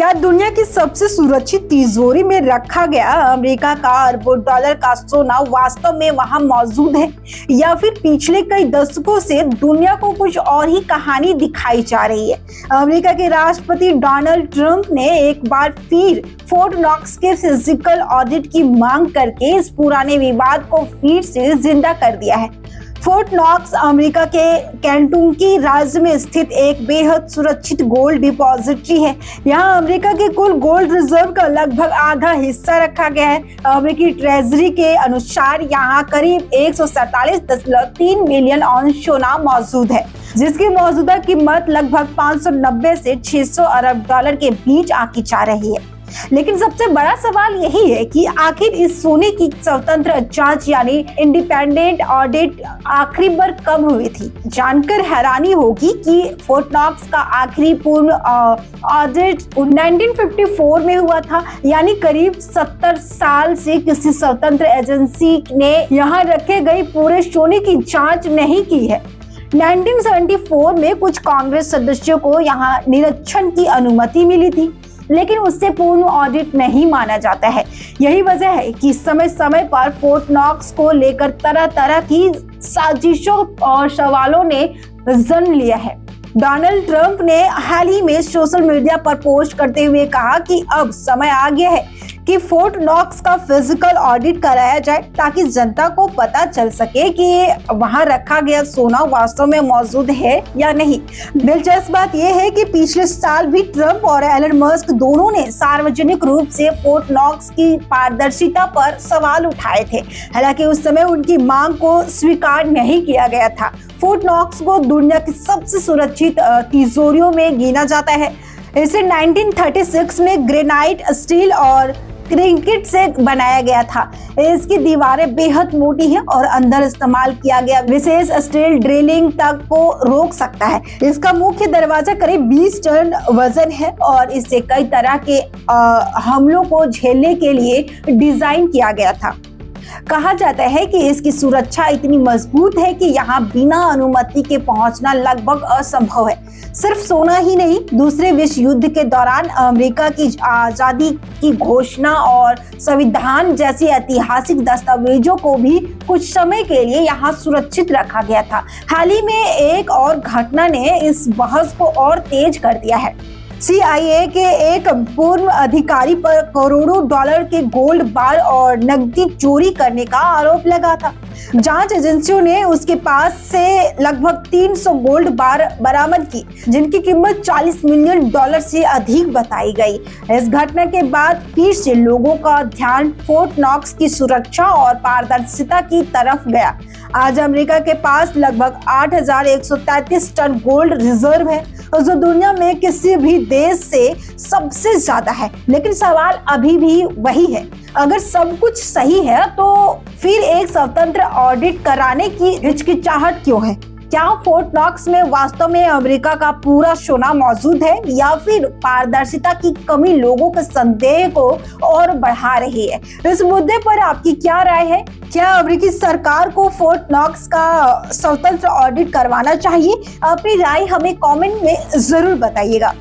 क्या दुनिया की सबसे सुरक्षित तिजोरी में रखा गया अमेरिका का अरबों डॉलर का सोना वास्तव में वहां मौजूद है, या फिर पिछले कई दशकों से दुनिया को कुछ और ही कहानी दिखाई जा रही है। अमेरिका के राष्ट्रपति डोनाल्ड ट्रंप ने एक बार फिर फोर्ट नॉक्स के फिजिकल ऑडिट की मांग करके इस पुराने विवाद को फिर से जिंदा कर दिया है। फोर्ट नॉक्स अमेरिका के केंटुकी राज्य में स्थित एक बेहद सुरक्षित गोल्ड डिपॉजिटरी है। यहाँ अमेरिका के कुल गोल्ड रिजर्व का लगभग आधा हिस्सा रखा गया है। अमेरिकी ट्रेजरी के अनुसार यहाँ करीब 147.3 मिलियन औंस सोना मौजूद है, जिसकी मौजूदा कीमत लगभग 590 से 600 अरब डॉलर के बीच आंकी जा रही है। लेकिन सबसे बड़ा सवाल यही है कि आखिर इस सोने की स्वतंत्र जांच यानी इंडिपेंडेंट ऑडिट आखिरी बार कब हुई थी। जानकर हैरानी होगी कि फोर्ट नॉक्स का आखिरी पूर्ण ऑडिट 1954 में हुआ था, यानी करीब 70 साल से किसी स्वतंत्र एजेंसी ने यहाँ रखे गए पूरे सोने की जांच नहीं की है। 1974 में कुछ कांग्रेस सदस्यों को यहाँ निरीक्षण की अनुमति मिली थी, लेकिन उससे पूर्ण ऑडिट नहीं माना जाता है। यही वजह है कि समय समय पर फोर्ट नॉक्स को लेकर तरह तरह की साजिशों और सवालों ने जन्म लिया है। डोनाल्ड ट्रंप ने हाल ही में सोशल मीडिया पर पोस्ट करते हुए कहा कि अब समय आ गया है कि फोर्ट नॉक्स का फिजिकल ऑडिट कराया जाए, ताकि जनता को पता चल सके कि वहां रखा गया सोना वास्तव में मौजूद है या नहीं। दिलचस्प बात यह है कि पिछले साल भी ट्रंप और एलन मस्क दोनों ने सार्वजनिक रूप से फोर्ट नॉक्स की पारदर्शिता पर सवाल उठाए थे। हालांकि उस समय उनकी मांग को स्वीकार नहीं किया गया था। फोर्ट नॉक्स को दुनिया की सबसे सुरक्षित तिजोरियों में गिना जाता है। इसे 1936 में ग्रेनाइट, स्टील और क्रिकेट से बनाया गया था। इसकी दीवारें बेहद मोटी हैं और अंदर इस्तेमाल किया गया विशेष स्टील ड्रिलिंग तक को रोक सकता है। इसका मुख्य दरवाजा करीब 20 टन वजन है और इसे कई तरह के हमलों को झेलने के लिए डिजाइन किया गया था। कहा जाता है कि इसकी सुरक्षा इतनी मजबूत है कि यहाँ बिना अनुमति के पहुंचना लगभग असंभव है। सिर्फ सोना ही नहीं, दूसरे विश्व युद्ध के दौरान अमेरिका की आजादी की घोषणा और संविधान जैसी ऐतिहासिक दस्तावेजों को भी कुछ समय के लिए यहाँ सुरक्षित रखा गया था। हाल ही में एक और घटना ने इस बहस को और तेज कर दिया है। CIA के एक पूर्व अधिकारी पर करोड़ों डॉलर के गोल्ड बार और नकदी चोरी करने का आरोप लगा था। जांच एजेंसियों ने उसके पास से लगभग 300 गोल्ड बार बरामद की, जिनकी कीमत 40 मिलियन डॉलर से अधिक बताई गई। इस घटना के बाद फिर से लोगों का ध्यान फोर्ट नॉक्स की सुरक्षा और पारदर्शिता की तरफ गया। आज अमेरिका के पास लगभग 8,133 टन गोल्ड रिजर्व है, जो दुनिया में किसी भी देश से सबसे ज्यादा है। लेकिन सवाल अभी भी वही है, अगर सब कुछ सही है तो फिर एक स्वतंत्र ऑडिट कराने की हिचकिचाहट क्यों है? क्या फोर्ट नॉक्स में वास्तव में अमेरिका का पूरा सोना मौजूद है, या फिर पारदर्शिता की कमी लोगों के संदेह को और बढ़ा रही है? इस मुद्दे पर आपकी क्या राय है? क्या अमेरिकी सरकार को फोर्ट नॉक्स का स्वतंत्र ऑडिट करवाना चाहिए? अपनी राय हमें कमेंट में जरूर बताइएगा।